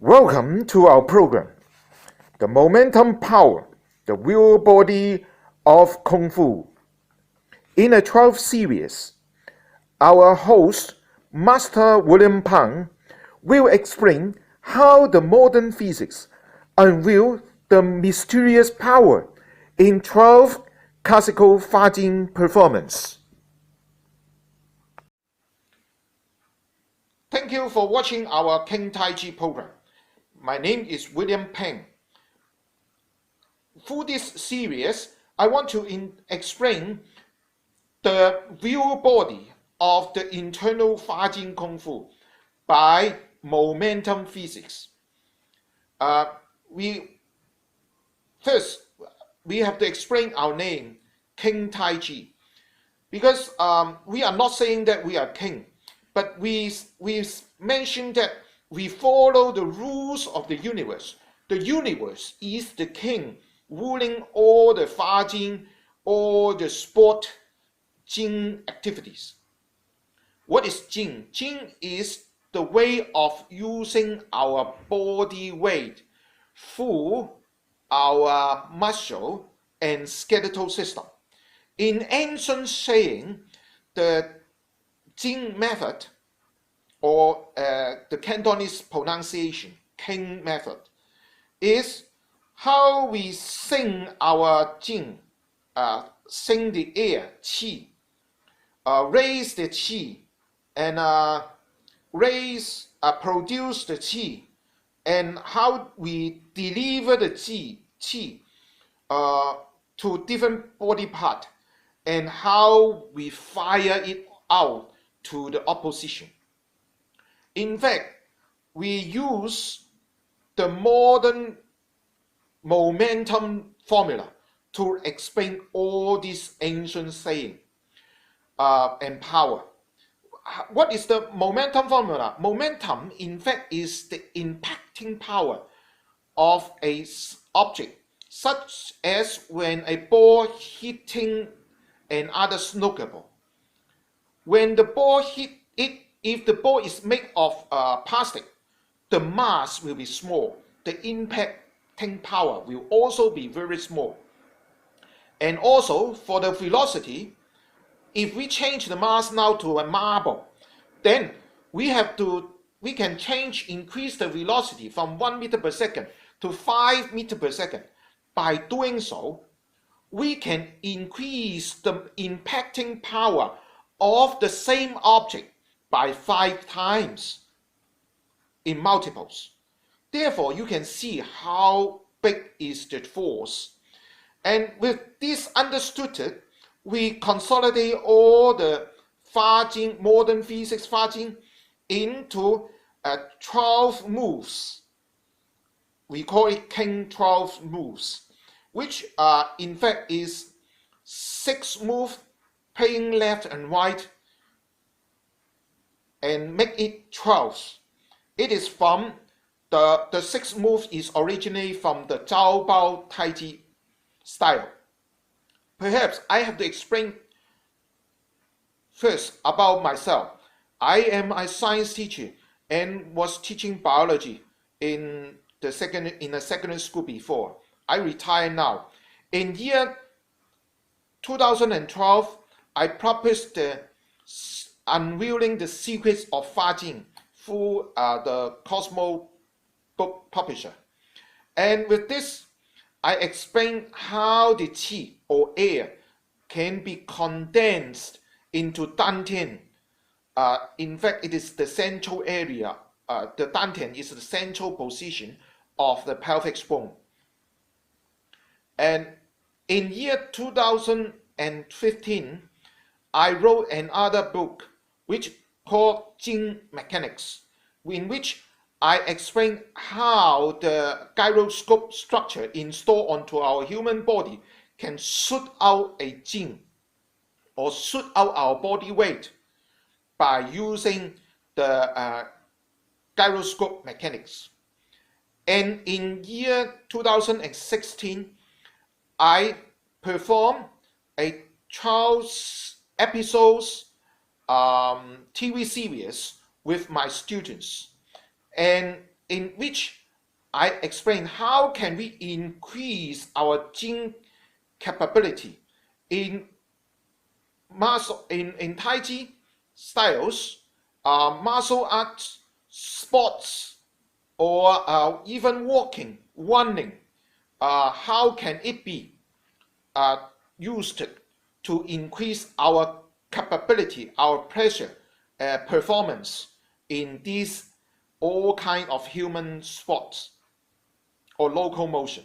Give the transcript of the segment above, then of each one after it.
Welcome to our program, The Momentum Power, the Real Body of Kung Fu. In a 12th series, our host, Master William Pang, will explain how the modern physics unveil the mysterious power in 12 classical fighting performance. Thank you for watching our King Tai Chi program. My name is William Pang. Through this series, I want to explain the real body of the internal fighting kung fu by momentum physics. We first we have to explain our name, King Tai Chi, because we are not saying that we are king, but we mention that we follow the rules of the universe. The universe is the king ruling all the fighting, all the sport, Jing activities. What is Jing? Jing is the way of using our body weight through our muscle and skeletal system. In ancient saying, the Jing method, or the Cantonese pronunciation, King method, is how we sing our Jing, sing the air, qi, raise the qi, and produce the qi, and how we deliver the qi to different body part, and how we fire it out to the opposition. In fact, we use the modern momentum formula to explain all these ancient saying and power. What is the momentum formula? Momentum, in fact, is the impacting power of an object, such as when a ball hitting another snooker ball. When the ball hit it, if the ball is made of plastic, the mass will be small. The impacting power will also be very small. And also for the velocity, if we change the mass now to a marble, then we can increase the velocity from 1 meter per second to 5 meter per second. By doing so, we can increase the impacting power of the same object by 5 times in multiples. Therefore, you can see how big is the force. And with this understood, we consolidate all the modern physics fighting into 12 moves. We call it King 12 moves, which in fact is 6 moves playing left and right and make it 12. It is from the 6 moves is originally from the Zhao Tai Chi style. Perhaps I have to explain first about myself. I am a science teacher and was teaching biology in a secondary school before. I retired now. In year 2012, I published the Unveiling the Secrets of Fighting through the Cosmo book publisher. And with this, I explain how the qi or air can be condensed into dantian. In fact, it is the central area. The dantian is the central position of the pelvic bone. And in year 2015, I wrote another book which called Jing Mechanics, in which I explain how the gyroscope structure installed onto our human body can shoot out a Jing or shoot out our body weight by using the gyroscope mechanics. And in year 2016, I performed a 12 episodes TV series with my students. And in which I explain how can we increase our gene capability in in Tai Chi styles, martial arts, sports, or even walking, running. How can it be uh, used to increase our capability, our pressure, performance in these all kind of human sports or locomotion?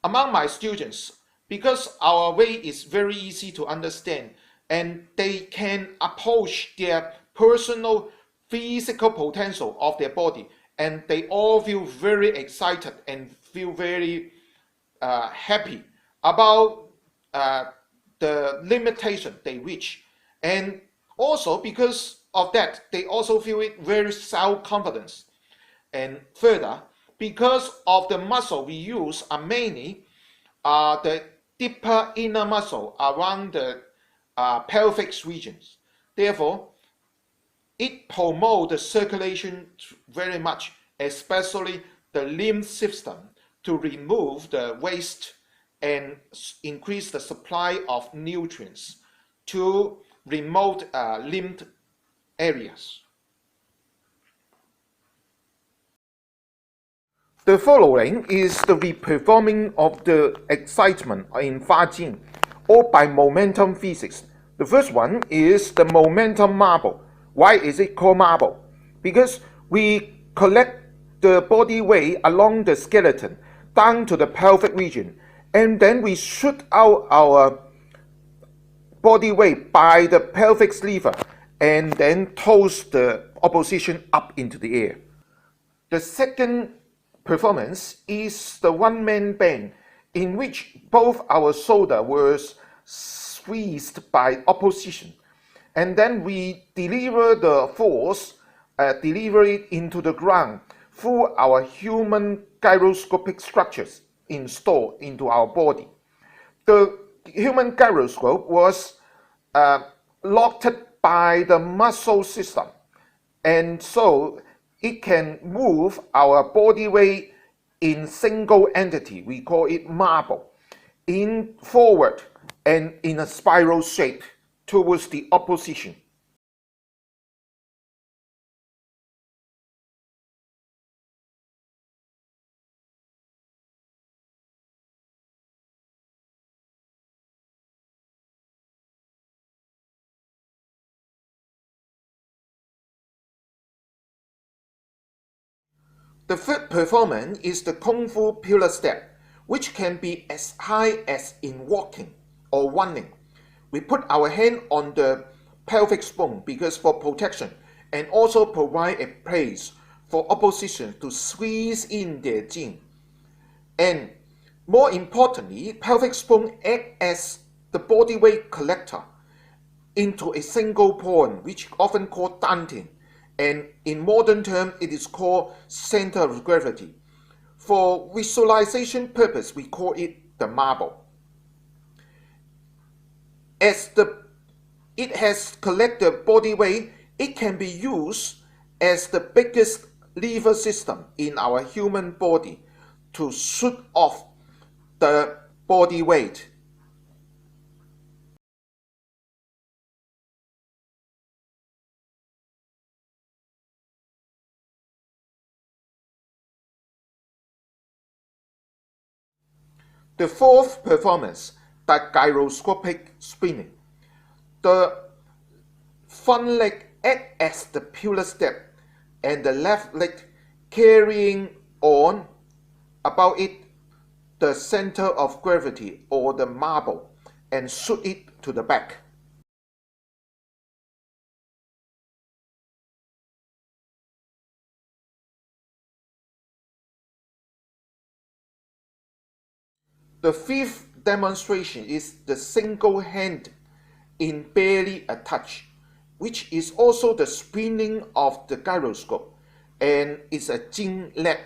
Among my students, because our way is very easy to understand and they can approach their personal physical potential of their body, and they all feel very excited and feel very happy about uh, the limitation they reach. And also because of that, they also feel it very self-confidence. And further, because of the muscle we use are mainly the deeper inner muscle around the pelvic regions. Therefore, it promotes the circulation very much, especially the lymph system, to remove the waste and increase the supply of nutrients to remote lymph areas. The following is the reperforming of the excitement in Fajin, or by momentum physics. The first one is the momentum marble. Why is it called marble? Because we collect the body weight along the skeleton down to the pelvic region, and then we shoot out our body weight by the pelvic lever and then toss the opposition up into the air. The second performance is the one-man band, in which both our shoulder was squeezed by opposition, and then we deliver the force, deliver it into the ground through our human gyroscopic structures installed into our body. The human gyroscope was uh, locked by the muscle system, and so it can move our body weight in single entity. We call it marble, in forward and in a spiral shape towards the opposition. The third performance is the Kung Fu pillar step, which can be as high as in walking or running. We put our hand on the pelvic bone because for protection, and also provide a place for opposition to squeeze in their jin. And more importantly, pelvic bone act as the body weight collector into a single point, which often called dantian, and in modern terms it is called center of gravity. For visualization purpose, we call it the marble. As it has collected body weight, it can be used as the biggest lever system in our human body to shoot off the body weight. The fourth performance, the gyroscopic spinning. The front leg acts as the pillar step, and the left leg carrying on about it the center of gravity or the marble and shoot it to the back. The fifth demonstration is the single hand in barely a touch, which is also the spinning of the gyroscope and is a Jing leg.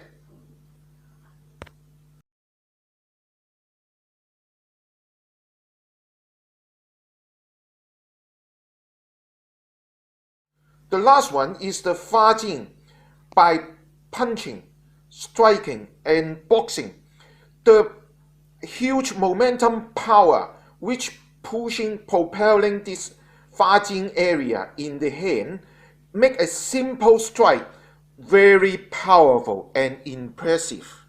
The last one is the Fa Jing by punching, striking, and boxing. The huge momentum power which propelling this Fajing area in the hand make a simple strike very powerful and impressive.